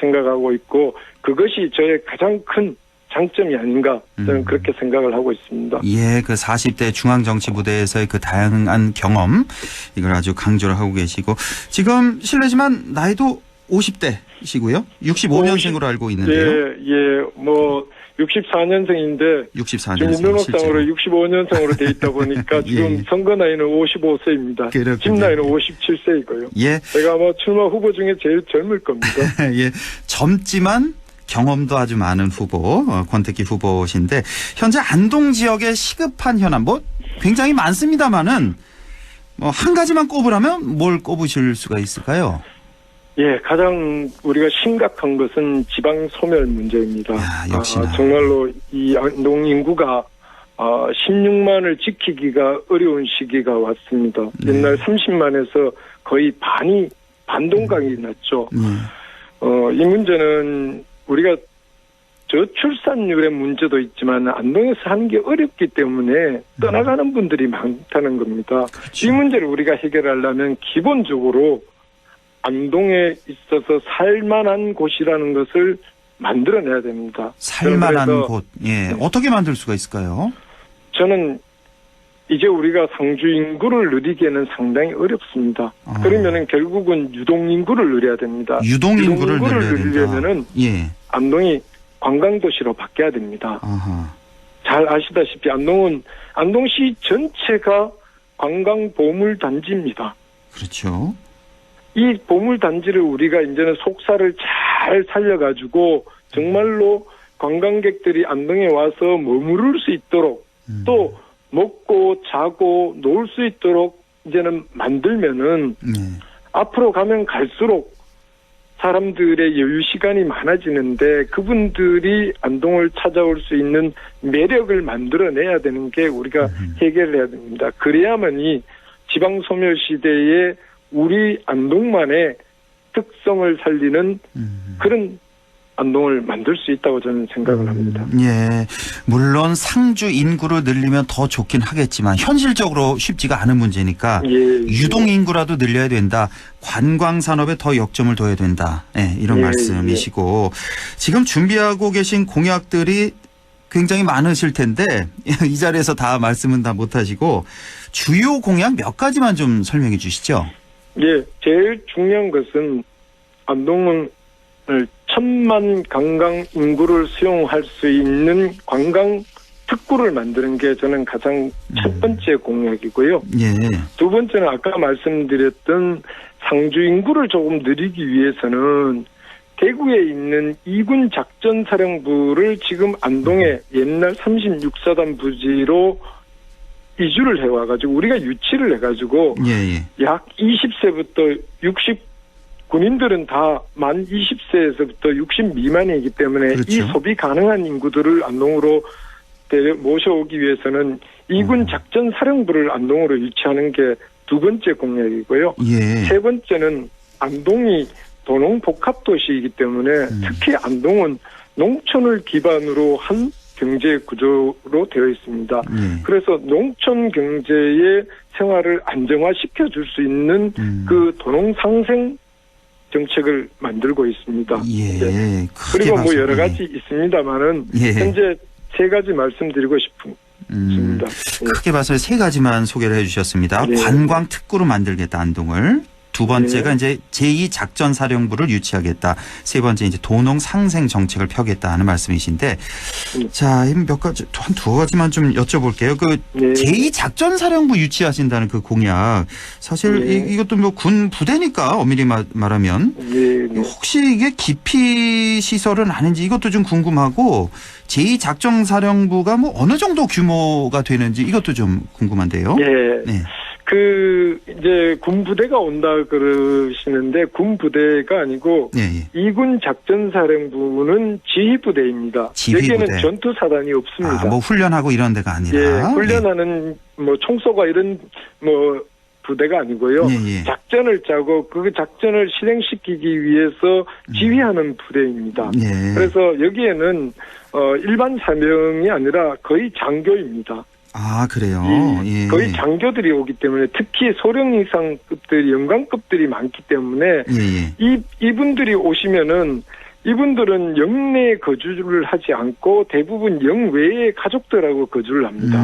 생각하고 있고 그것이 저의 가장 큰 장점이 아닌가 저는 그렇게 생각을 하고 있습니다. 예, 그 40대 중앙정치 무대에서의 그 다양한 경험 이걸 아주 강조를 하고 계시고 지금 실례지만 나이도 50대시고요. 65년생으로 알고 있는데요. 예, 뭐 64년생인데 64년생 지금 민노록상으로 65년생으로 돼 있다 보니까 지금 선거 나이는 55세입니다. 집 나이는 57세이고요. 예. 제가 아마 출마 후보 중에 제일 젊을 겁니다. 예, 젊지만 경험도 아주 많은 후보, 권택기 후보신데 현재 안동 지역의 시급한 현안 뭐 굉장히 많습니다만은 뭐 한 가지만 꼽으라면 뭘 꼽으실 수가 있을까요? 예, 가장 우리가 심각한 것은 지방 소멸 문제입니다. 역시나. 정말로 이 안동 인구가 16만을 지키기가 어려운 시기가 왔습니다. 옛날 30만에서 거의 반이 반동강이 났죠. 이 문제는 우리가 저출산율의 문제도 있지만 안동에서 하는 게 어렵기 때문에 떠나가는 분들이 많다는 겁니다. 이 문제를 우리가 해결하려면 기본적으로 안동에 있어서 살만한 곳이라는 것을 만들어내야 됩니다. 살만한 곳. 예. 어떻게 만들 수가 있을까요? 저는 이제 우리가 상주 인구를 늘리기에는 상당히 어렵습니다. 그러면은 결국은 유동 인구를 늘려야 됩니다. 유동 인구를 늘리려면은 안동이 관광도시로 바뀌어야 됩니다. 잘 아시다시피 안동시 전체가 관광 보물 단지입니다. 그렇죠. 이 보물 단지를 우리가 이제는 속살을 잘 살려가지고 정말로 관광객들이 안동에 와서 머무를 수 있도록 또 먹고 자고 놀 수 있도록 이제는 만들면은 앞으로 가면 갈수록 사람들의 여유 시간이 많아지는데 그분들이 안동을 찾아올 수 있는 매력을 만들어내야 되는 게 우리가 해결해야 됩니다. 그래야만 이 지방 소멸 시대에 우리 안동만의 특성을 살리는 그런 안동을 만들 수 있다고 저는 생각을 합니다. 예, 물론 상주 인구를 늘리면 더 좋긴 하겠지만 현실적으로 쉽지가 않은 문제니까 유동 인구라도 늘려야 된다. 관광 산업에 더 역점을 둬야 된다. 예, 이런 말씀이시고 지금 준비하고 계신 공약들이 굉장히 많으실 텐데 이 자리에서 다 말씀은 다 못하시고 주요 공약 몇 가지만 좀 설명해 주시죠. 예, 제일 중요한 것은 안동을 1,000만 관광 인구를 수용할 수 있는 관광 특구를 만드는 게 저는 가장 첫 번째 공약이고요. 예. 두 번째는 아까 말씀드렸던 상주 인구를 조금 늘리기 위해서는 대구에 있는 2군 작전사령부를 지금 안동의 옛날 36사단 부지로 이주를 해와가지고 우리가 유치를 해가지고 약 20세부터 60 군인들은 다 만 20세에서부터 60 미만이기 때문에 이 소비 가능한 인구들을 안동으로 모셔오기 위해서는 2군 작전사령부를 안동으로 유치하는 게 두 번째 공약이고요. 세 번째는 안동이 도농복합도시이기 때문에 특히 안동은 농촌을 기반으로 한 경제 구조로 되어 있습니다. 그래서 농촌 경제의 생활을 안정화시켜 줄 수 있는 그 도농상생 정책을 만들고 있습니다. 네. 그리고 뭐 여러 가지 있습니다만은 현재 세 가지 말씀드리고 싶습니다. 크게 봐서 세 가지만 소개를 해주셨습니다. 관광 특구로 만들겠다 안동을. 두 번째가 이제 제2작전사령부를 유치하겠다. 세 번째 이제 도농 상생 정책을 펴겠다 하는 말씀이신데, 자, 몇 가지 한 두 가지만 좀 여쭤볼게요. 그 제2작전사령부 유치하신다는 그 공약, 사실 이것도 뭐 군 부대니까 엄밀히 말하면 혹시 이게 기피 시설은 아닌지 이것도 좀 궁금하고, 제2작전사령부가 뭐 어느 정도 규모가 되는지 이것도 좀 궁금한데요. 네. 이제 군부대가 온다 그러시는데 군부대가 아니고 2군 작전사령부는 지휘부대입니다. 여기에는 전투사단이 없습니다. 뭐 훈련하고 이런 데가 아니라. 훈련하는 뭐 총소가 이런 뭐 부대가 아니고요. 작전을 짜고 그 작전을 실행시키기 위해서 지휘하는 부대입니다. 그래서 여기에는 일반 사명이 아니라 거의 장교입니다. 아, 그래요? 거의 장교들이 오기 때문에 특히 소령 이상급들이 영관급들이 많기 때문에 이분들이 오시면은 이분들은 영내에 거주를 하지 않고 대부분 영외의 가족들하고 거주를 합니다.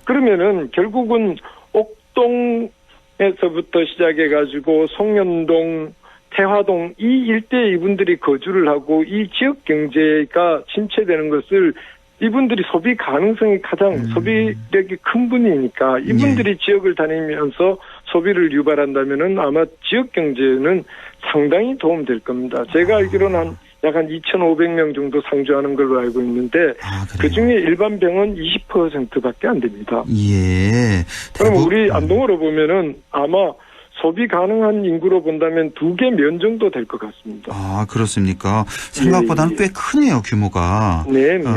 그러면은 결국은 옥동에서부터 시작해가지고 송년동, 태화동 이 일대에 이분들이 거주를 하고 이 지역 경제가 침체되는 것을 이분들이 소비 가능성이 가장 소비력이 큰 분이니까 이분들이 지역을 다니면서 소비를 유발한다면은 아마 지역 경제는 상당히 도움될 겁니다. 제가 알기로는 약 한 2,500명 정도 상주하는 걸로 알고 있는데 그중에 일반 병은 20%밖에 안 됩니다. 그럼 우리 안동으로 보면은 아마 소비 가능한 인구로 본다면 2개 면 정도 될 것 같습니다. 아, 그렇습니까? 생각보다는 꽤 크네요, 규모가.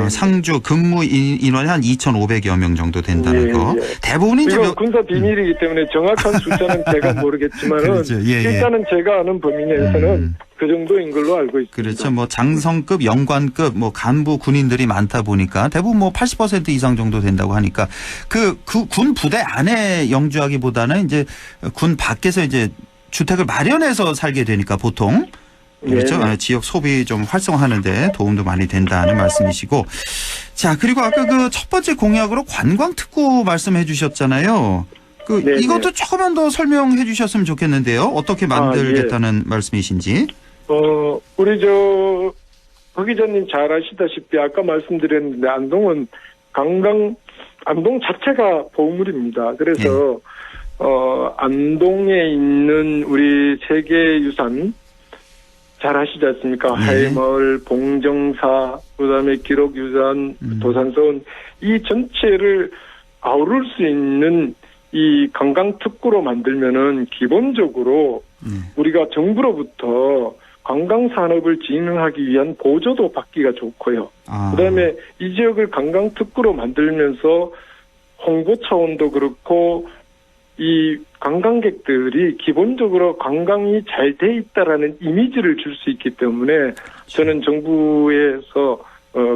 상주 근무 인원이 한 2,500여 명 정도 된다는 거. 대부분이 이건 군사 비밀이기 때문에 정확한 숫자는 제가 모르겠지만은 일단은 제가 아는 범위 내에서는 그 정도인 걸로 알고 있습니다. 그렇죠. 뭐 장성급, 영관급, 뭐 간부 군인들이 많다 보니까 대부분 뭐 80% 이상 정도 된다고 하니까 그 군 부대 안에 영주하기보다는 이제 군 밖에서 이제 주택을 마련해서 살게 되니까 보통 그렇죠. 지역 소비 좀 활성화하는데 도움도 많이 된다는 말씀이시고, 자, 그리고 아까 그 첫 번째 공약으로 관광 특구 말씀해 주셨잖아요. 이것도 조금만 더 설명해 주셨으면 좋겠는데요. 어떻게 만들겠다는 말씀이신지. 우리 박 기자님 잘 아시다시피 아까 말씀드렸는데 안동은 안동 자체가 보물입니다. 그래서 안동에 있는 우리 세계유산 잘 아시지 않습니까? 하이마을, 봉정사, 그다음에 기록유산, 도산서원 이 전체를 아우를 수 있는 이 관광특구로 만들면은 기본적으로 우리가 정부로부터 관광산업을 진흥하기 위한 보조도 받기가 좋고요. 그다음에 이 지역을 관광특구로 만들면서 홍보 차원도 그렇고 이 관광객들이 기본적으로 관광이 잘 돼 있다라는 이미지를 줄 수 있기 때문에 저는 정부에서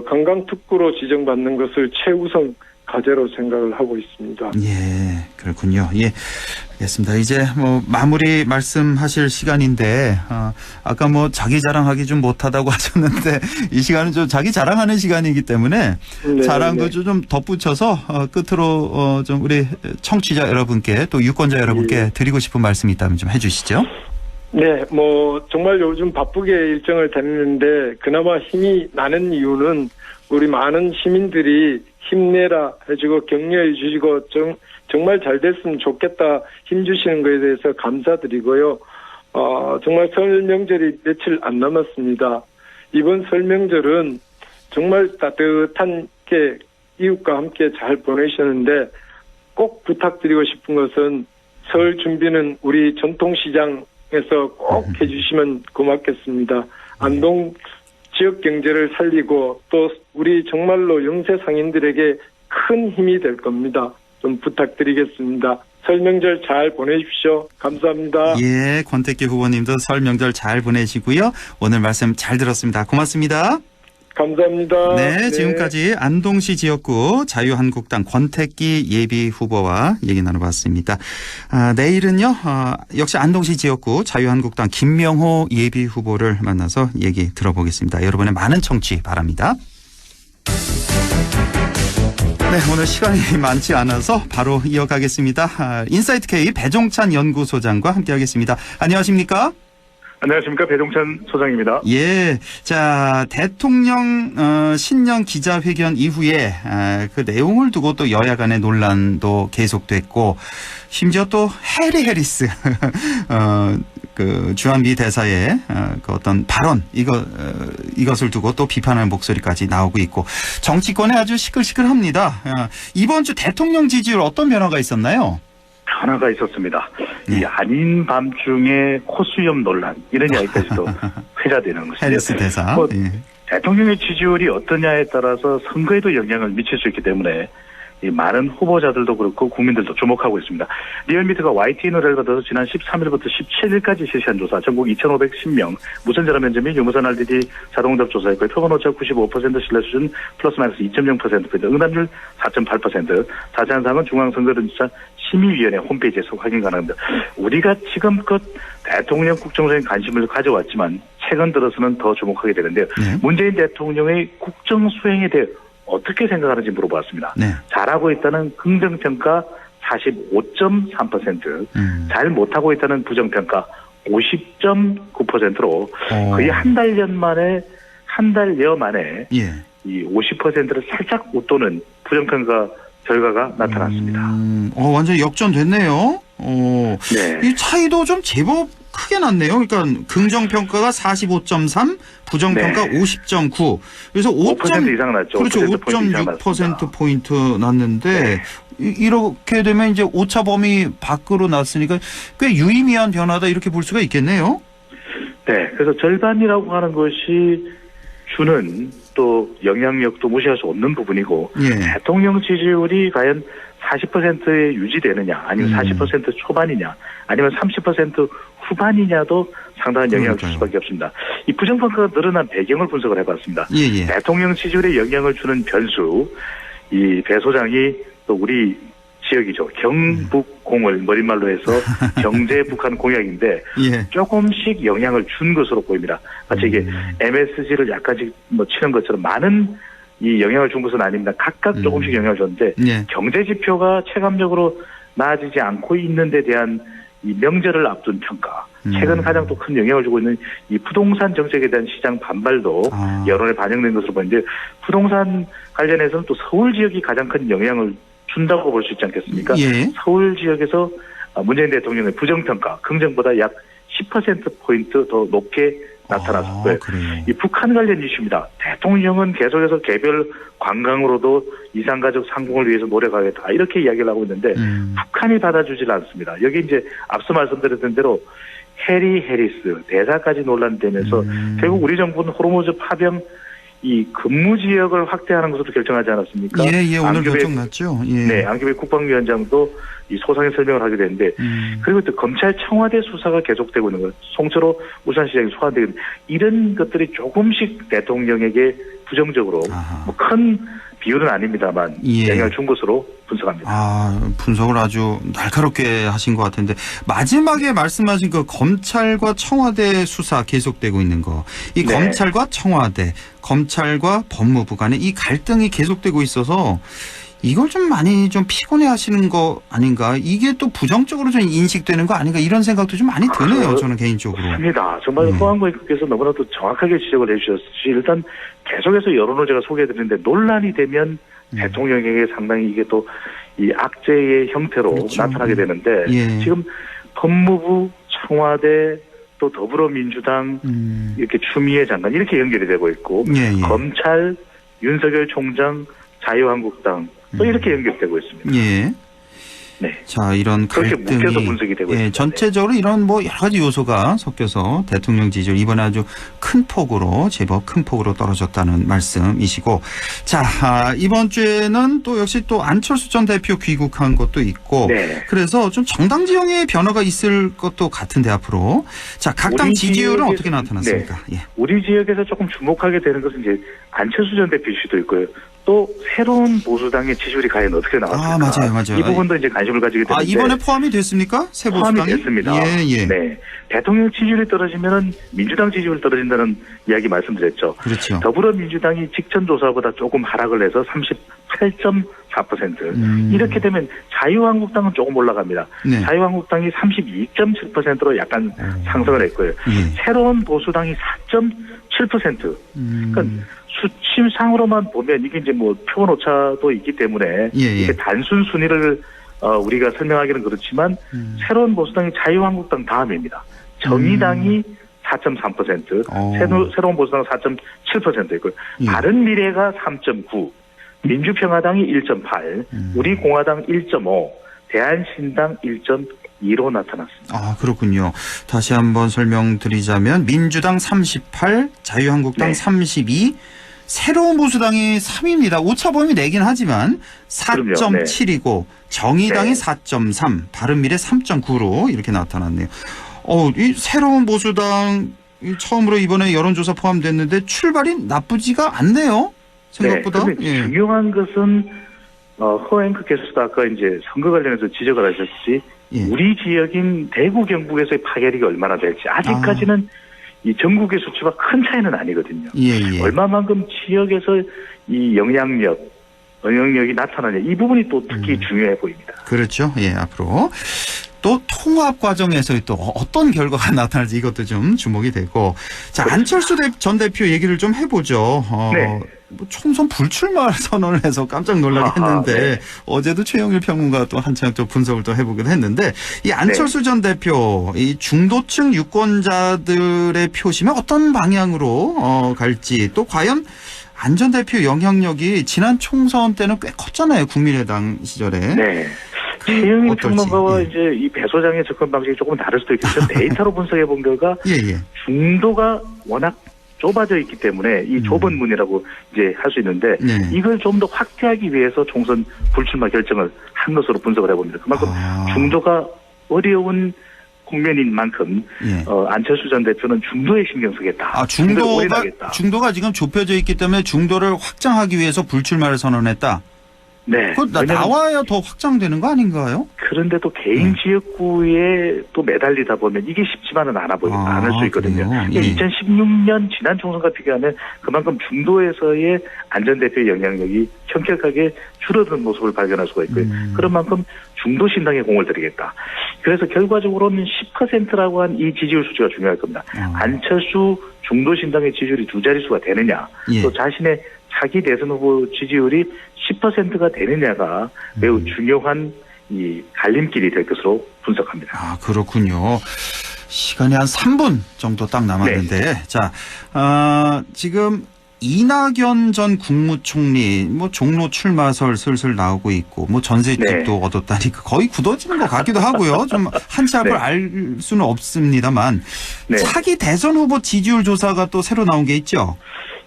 관광특구로 지정받는 것을 최우선 과제로 생각을 하고 있습니다. 그렇군요. 알겠습니다. 이제 뭐 마무리 말씀하실 시간인데 아까 뭐 자기 자랑하기 좀 못하다고 하셨는데 이 시간은 좀 자기 자랑하는 시간이기 때문에 자랑도 좀 덧붙여서 끝으로 좀 우리 청취자 여러분께 또 유권자 여러분께 드리고 싶은 말씀이 있다면 좀 해주시죠. 네, 정말 요즘 바쁘게 일정을 다니는데 그나마 힘이 나는 이유는 우리 많은 시민들이 힘내라 해주고 격려해 주시고 정말 잘 됐으면 좋겠다 힘주시는 것에 대해서 감사드리고요. 정말 설 명절이 며칠 안 남았습니다. 이번 설 명절은 정말 따뜻한 게 이웃과 함께 잘 보내셨는데 꼭 부탁드리고 싶은 것은 설 준비는 우리 전통시장에서 꼭 해주시면 고맙겠습니다. 안동 지역 경제를 살리고 또 우리 정말로 영세 상인들에게 큰 힘이 될 겁니다. 좀 부탁드리겠습니다. 설 명절 잘 보내십시오. 감사합니다. 예, 권택기 후보님도 설 명절 잘 보내시고요. 오늘 말씀 잘 들었습니다. 고맙습니다. 감사합니다. 네, 지금까지 안동시 지역구 자유한국당 권택기 예비 후보와 얘기 나눠봤습니다. 내일은요, 역시 안동시 지역구 자유한국당 김명호 예비 후보를 만나서 얘기 들어보겠습니다. 여러분의 많은 청취 바랍니다. 네, 오늘 시간이 많지 않아서 바로 이어가겠습니다. 인사이트 K 배종찬 연구소장과 함께하겠습니다. 안녕하십니까? 안녕하십니까. 배종찬 소장입니다. 예. 자, 대통령 신년 기자회견 이후에 그 내용을 두고 또 여야 간의 논란도 계속됐고 심지어 또 해리 해리스 그 주한미 대사의 그 어떤 발언 이것을 두고 또 비판하는 목소리까지 나오고 있고 정치권에 아주 시끌시끌합니다. 이번 주 대통령 지지율 어떤 변화가 있었나요? 변화가 있었습니다. 이 아닌 밤중에 코수염 논란 이런 이야기까지도 회자되는 것입니다. 해리스 대사. 대통령의 지지율이 어떠냐에 따라서 선거에도 영향을 미칠 수 있기 때문에 이 많은 후보자들도 그렇고 국민들도 주목하고 있습니다. 리얼미터가 YTN 의뢰를 받아서 지난 13일부터 17일까지 실시한 조사, 전국 2,510명, 무선 전화 면접 및 유무선 RDD 자동응답 조사했고요. 표본 오차 95% 신뢰 수준 플러스 마이너스 2.0%, 응답률 4.8%, 자세한 사항은 중앙선거론조사 심의위원회 홈페이지에서 확인 가능합니다. 우리가 지금껏 대통령 국정수행에 관심을 가져왔지만 최근 들어서는 더 주목하게 되는데요. 문재인 대통령의 국정수행에 대해 어떻게 생각하는지 물어봤습니다. 잘하고 있다는 긍정평가 45.3%, 잘 못하고 있다는 부정평가 50.9%로 거의 한 달여 만에 이 50%를 살짝 웃도는 부정평가 결과가 나타났습니다. 완전히 역전됐네요. 네. 이 차이도 좀 제법 크게 났네요. 그러니까 긍정평가가 45.3, 부정평가 50.9. 그래서 5% 이상 났죠. 그렇죠. 5.6%포인트 났는데 이렇게 되면 이제 오차 범위 밖으로 났으니까 꽤 유의미한 변화다 이렇게 볼 수가 있겠네요. 네. 그래서 절반이라고 하는 것이 주는 또 영향력도 무시할 수 없는 부분이고 대통령 지지율이 과연 40%에 유지되느냐 아니면 40% 초반이냐 아니면 30% 후반이냐도 상당한 영향을 줄 수밖에 없습니다. 이 부정평가가 늘어난 배경을 분석을 해봤습니다. 대통령 지지율에 영향을 주는 변수, 이 배 소장이 또 우리 지역이죠. 경북공을 머릿말로 해서 경제 북한 공약인데 조금씩 영향을 준 것으로 보입니다. 마치 이게 MSG를 약간씩 치는 것처럼 많은 이 영향을 준 것은 아닙니다. 각각 조금씩 영향을 줬는데 경제 지표가 체감적으로 나아지지 않고 있는 데 대한 이 명절을 앞둔 평가, 최근 가장 또 큰 영향을 주고 있는 이 부동산 정책에 대한 시장 반발도 여론에 반영된 것으로 보이는데 부동산 관련해서는 또 서울 지역이 가장 큰 영향을 준다고 볼 수 있지 않겠습니까? 서울 지역에서 문재인 대통령의 부정평가, 긍정보다 약 10%포인트 더 높게 나타났고요. 이 북한 관련 이슈입니다. 대통령은 계속해서 개별 관광으로도 이산가족 상봉을 위해서 노력하겠다. 이렇게 이야기를 하고 있는데 북한이 받아주질 않습니다. 여기 이제 앞서 말씀드렸던 대로 해리 해리스 대사까지 논란되면서 결국 우리 정부는 호르무즈 파병 이 근무 지역을 확대하는 것으로 결정하지 않았습니까? 오늘 결정났죠. 네, 안규배 국방위원장도 이 소상히 설명을 하게 되는데 그리고 또 검찰 청와대 수사가 계속되고 있는 것, 송철호 울산시장이 소환되고 있는 이런 것들이 조금씩 대통령에게 부정적으로 큰 비율은 아닙니다만 영향을 준 것으로 분석합니다. 분석을 아주 날카롭게 하신 것 같은데 마지막에 말씀하신 그 검찰과 청와대 수사 계속되고 있는 거, 이 검찰과 청와대, 검찰과 법무부 간의 이 갈등이 계속되고 있어서 이걸 좀 많이 좀 피곤해 하시는 거 아닌가? 이게 또 부정적으로 좀 인식되는 거 아닌가? 이런 생각도 좀 많이 드네요. 저는 개인적으로. 맞습니다. 정말 허한고객께서 너무나도 정확하게 지적을 해주셨지. 일단 계속해서 여론을 제가 소개해드리는데 논란이 되면 대통령에게 상당히 이게 또 이 악재의 형태로 그렇죠. 나타나게 되는데 예. 지금 법무부, 청와대 또 더불어민주당 이렇게 추미애 장관 이렇게 연결이 되고 있고 예. 검찰, 윤석열 총장, 자유한국당 또 이렇게 연결되고 있습니다. 예. 네. 자, 이런 그렇게 갈등이 묶여서 분석이 되고 있습니다. 전체적으로 이런 뭐 여러 가지 요소가 섞여서 대통령 지지율 이번에 아주 큰 폭으로 제법 큰 폭으로 떨어졌다는 말씀이시고, 자, 이번 주에는 또 역시 또 안철수 전 대표 귀국한 것도 있고, 네. 그래서 좀 정당 지형의 변화가 있을 것도 같은데 앞으로 자, 각 당 지지율은 어떻게 나타났습니까? 네. 예. 우리 지역에서 조금 주목하게 되는 것은 이제 안철수 전 대표 이슈도 있고요. 또 새로운 보수당의 지지율이 과연 어떻게 나왔을까? 맞아요. 이 부분도 이제 관심을 가지게 되는데. 이번에 포함이 됐습니까? 새 보수당이? 포함이 됐습니다. 예. 네. 대통령 지지율이 떨어지면은 민주당 지지율이 떨어진다는 이야기 말씀드렸죠. 그렇죠. 더불어민주당이 직전 조사보다 조금 하락을 해서 38.4%. 이렇게 되면 자유한국당은 조금 올라갑니다. 네. 자유한국당이 32.7%로 약간 상승을 했고요. 새로운 보수당이 4.7%. 그러니까 수치상으로만 보면 이게 이제 뭐 표본 오차도 있기 때문에 이게 단순 순위를 우리가 설명하기는 그렇지만 새로운 보수당이 자유한국당 다음입니다. 정의당이 4.3%, 새로운 보수당은 4.7%이고요. 바른미래가 3.9, 민주평화당이 1.8, 우리공화당 1.5, 대한신당 1.2로 나타났습니다. 그렇군요. 다시 한번 설명드리자면 민주당 38, 자유한국당 32, 새로운 보수당이 3입니다. 오차범위 내긴 하지만 4.7이고 정의당이 4.3, 바른미래 3.9로 이렇게 나타났네요. 이 새로운 보수당 처음으로 이번에 여론조사 포함됐는데 출발이 나쁘지가 않네요. 생각보다. 네. 중요한 것은 허앵크께서도 아까 이제 선거 관련해서 지적을 하셨지 우리 지역인 대구 경북에서의 파괴력이 얼마나 될지 아직까지는 이 전국의 수치와 큰 차이는 아니거든요. 얼마만큼 지역에서 이 영향력이 나타나냐 이 부분이 또 특히 중요해 보입니다. 그렇죠. 앞으로 또 통합 과정에서 또 어떤 결과가 나타날지 이것도 좀 주목이 되고, 자, 안철수 전 대표 얘기를 좀 해보죠. 총선 불출마 선언을 해서 깜짝 놀라게 했는데 어제도 최영일 평론가 또 한창 또 분석을 또 해보기도 했는데, 이 안철수 전 대표 이 중도층 유권자들의 표심에 어떤 방향으로 갈지, 또 과연 안 전 대표 영향력이 지난 총선 때는 꽤 컸잖아요. 국민의당 시절에. 최영일 평론가와 이제 이 배 소장의 접근 방식이 조금 다를 수도 있겠지만 데이터로 분석해 본 결과 중도가 워낙 좁아져 있기 때문에 이 좁은 문이라고 이제 할 수 있는데 이걸 좀 더 확대하기 위해서 총선 불출마 결정을 한 것으로 분석을 해봅니다. 그만큼 중도가 어려운 국면인 만큼 안철수 전 대표는 중도에 신경 쓰겠다. 중도가 지금 좁혀져 있기 때문에 중도를 확장하기 위해서 불출마를 선언했다. 나와야 더 확장되는 거 아닌가요? 그런데 또 개인 지역구에 또 매달리다 보면 이게 쉽지만은 않을 수 있거든요. 2016년 지난 총선과 비교하면 그만큼 중도에서의 안 전 대표의 영향력이 현격하게 줄어드는 모습을 발견할 수가 있고요. 그런 만큼 중도 신당에 공을 들이겠다. 그래서 결과적으로는 10%라고 한 이 지지율 수치가 중요할 겁니다. 안철수 중도 신당의 지지율이 두 자릿수가 되느냐, 또 자신의 차기 대선 후보 지지율이 10%가 되느냐가 매우 중요한 이 갈림길이 될 것으로 분석합니다. 그렇군요. 시간이 한 3분 정도 딱 남았는데, 자, 지금 이낙연 전 국무총리 종로 출마설 슬슬 나오고 있고 전세집도 얻었다니까 거의 굳어지는 것 같기도 하고요. 좀 한치 앞을 알 수는 없습니다만 차기 대선 후보 지지율 조사가 또 새로 나온 게 있죠.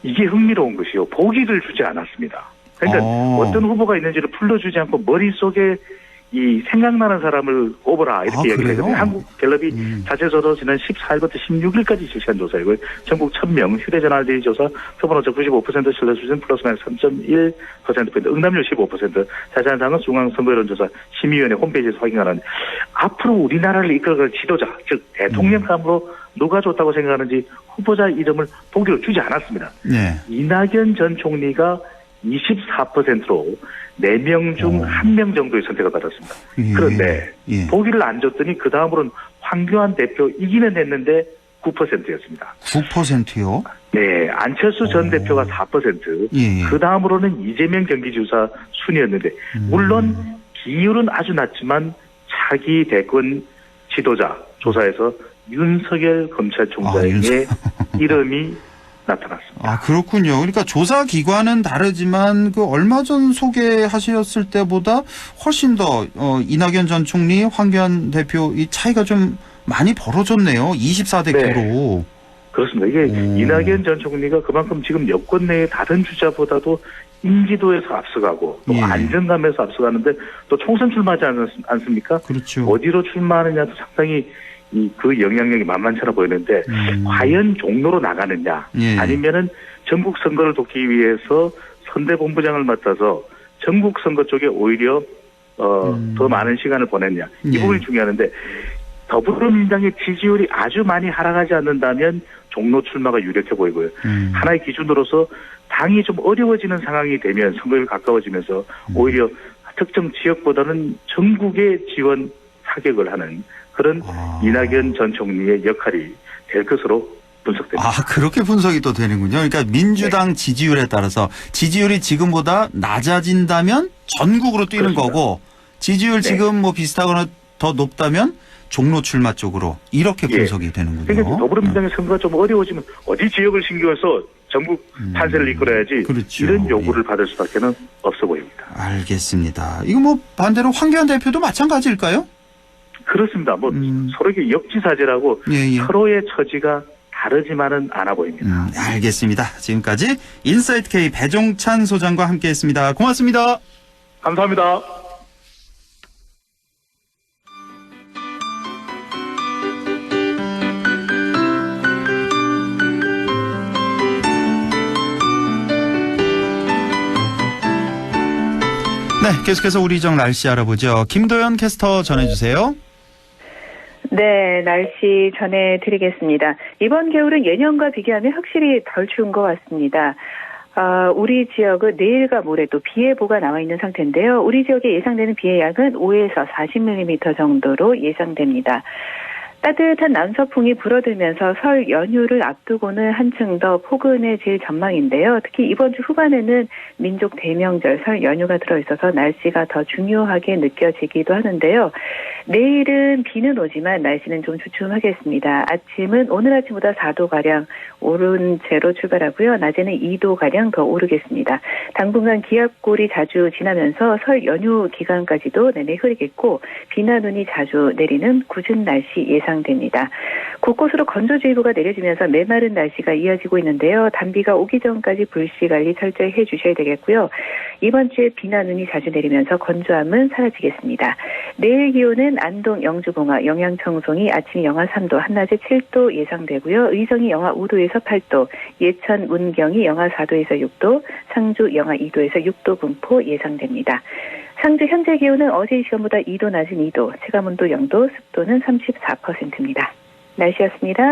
이게 흥미로운 것이요. 보기를 주지 않았습니다. 그러니까 어떤 후보가 있는지를 풀러주지 않고 머릿속에 이 생각나는 사람을 꼽아라 이렇게 얘기를 했거든요. 한국갤럽이 자체적으로 지난 14일부터 16일까지 실시한 조사이고요. 전국 1000명 휴대전화 RDA 조사 표본오차 95% 신뢰 수준 플러스 마이너스 3.1%포인트 응답률 15% 자세한 사항은 중앙선거여론조사 심의위원회 홈페이지에서 확인하는 앞으로 우리나라를 이끌어갈 지도자 즉 대통령감으로 누가 좋다고 생각하는지 후보자 이름을 보기로 주지 않았습니다. 이낙연 전 총리가 24%로 4명 중 1명 정도의 선택을 받았습니다. 그런데 보기를 안 줬더니 그 다음으로는 황교안 대표 이기는 했는데 9%였습니다. 9%요? 네, 안철수 전 대표가 4%, 그 다음으로는 이재명 경기지사 순이었는데, 물론 비율은 아주 낮지만 차기 대권 지도자 조사에서 윤석열 검찰총장의 이름이 나타났습니다. 아, 그렇군요. 그러니까 조사 기관은 다르지만 그 얼마 전 소개하셨을 때보다 훨씬 더 이낙연 전 총리, 황교안 대표 이 차이가 좀 많이 벌어졌네요. 24대 9로. 그렇습니다. 이게 이낙연 전 총리가 그만큼 지금 여권 내의 다른 주자보다도 인지도에서 앞서가고 또 안정감에서 앞서가는데 또 총선 출마하지 않습니까? 그렇죠. 어디로 출마하느냐도 상당히 그 영향력이 만만찮아 보이는데 과연 종로로 나가느냐 아니면은 전국 선거를 돕기 위해서 선대본부장을 맡아서 전국 선거 쪽에 오히려 더 많은 시간을 보냈냐 이 부분이 중요한데 더불어민주당의 지지율이 아주 많이 하락하지 않는다면 종로 출마가 유력해 보이고요. 하나의 기준으로서 당이 좀 어려워지는 상황이 되면 선거일 가까워지면서 오히려 특정 지역보다는 전국에 지원 사격을 하는 그런 이낙연 전 총리의 역할이 될 것으로 분석됩니다. 아, 그렇게 분석이 또 되는군요. 그러니까 민주당 지지율에 따라서 지지율이 지금보다 낮아진다면 전국으로 뛰는 그렇습니다. 거고 지지율 지금 뭐 비슷하거나 더 높다면 종로 출마 쪽으로 이렇게 분석이 되는군요. 그러니까 더불어민주당의 선거가 좀 어려워지면 어디 지역을 신경해서 전국 판세를 이끌어야지 그렇죠. 이런 요구를 받을 수밖에는 없어 보입니다. 알겠습니다. 이거 뭐 반대로 황교안 대표도 마찬가지일까요? 그렇습니다. 뭐 서로 이게 역지사지라고 서로의 처지가 다르지만은 않아 보입니다. 알겠습니다. 지금까지 인사이트 K 배종찬 소장과 함께했습니다. 고맙습니다. 감사합니다. 네, 계속해서 우리 지역 날씨 알아보죠. 김도연 캐스터 전해주세요. 네, 날씨 전해드리겠습니다. 이번 겨울은 예년과 비교하면 확실히 덜 추운 것 같습니다. 우리 지역은 내일과 모레 또 비 예보가 나와 있는 상태인데요. 우리 지역에 예상되는 비의 양은 5에서 40mm 정도로 예상됩니다. 따뜻한 남서풍이 불어들면서 설 연휴를 앞두고는 한층 더 포근해질 전망인데요. 특히 이번 주 후반에는 민족 대명절 설 연휴가 들어있어서 날씨가 더 중요하게 느껴지기도 하는데요. 내일은 비는 오지만 날씨는 좀 주춤하겠습니다. 아침은 오늘 아침보다 4도가량 오른 채로 출발하고요. 낮에는 2도가량 더 오르겠습니다. 당분간 기압골이 자주 지나면서 설 연휴 기간까지도 내내 흐리겠고 비나 눈이 자주 내리는 궂은 날씨 예상됩니다. 곳곳으로 건조주의보가 내려지면서 메마른 날씨가 이어지고 있는데요. 단비가 오기 전까지 불씨관리 철저히 해주셔야 되겠고요. 이번 주에 비나 눈이 자주 내리면서 건조함은 사라지겠습니다. 내일 기온은 안동, 영주, 봉화, 영양, 청송이 아침에 영하 3도, 한낮에 7도 예상되고요. 의성이 영하 5도에서 8도, 예천, 문경이 영하 4도에서 6도, 상주 영하 2도에서 6도 분포 예상됩니다. 상주 현재 기온은 어제 이 시간보다 2도 낮은 2도, 체감온도 0도, 습도는 34%입니다. 날씨였습니다.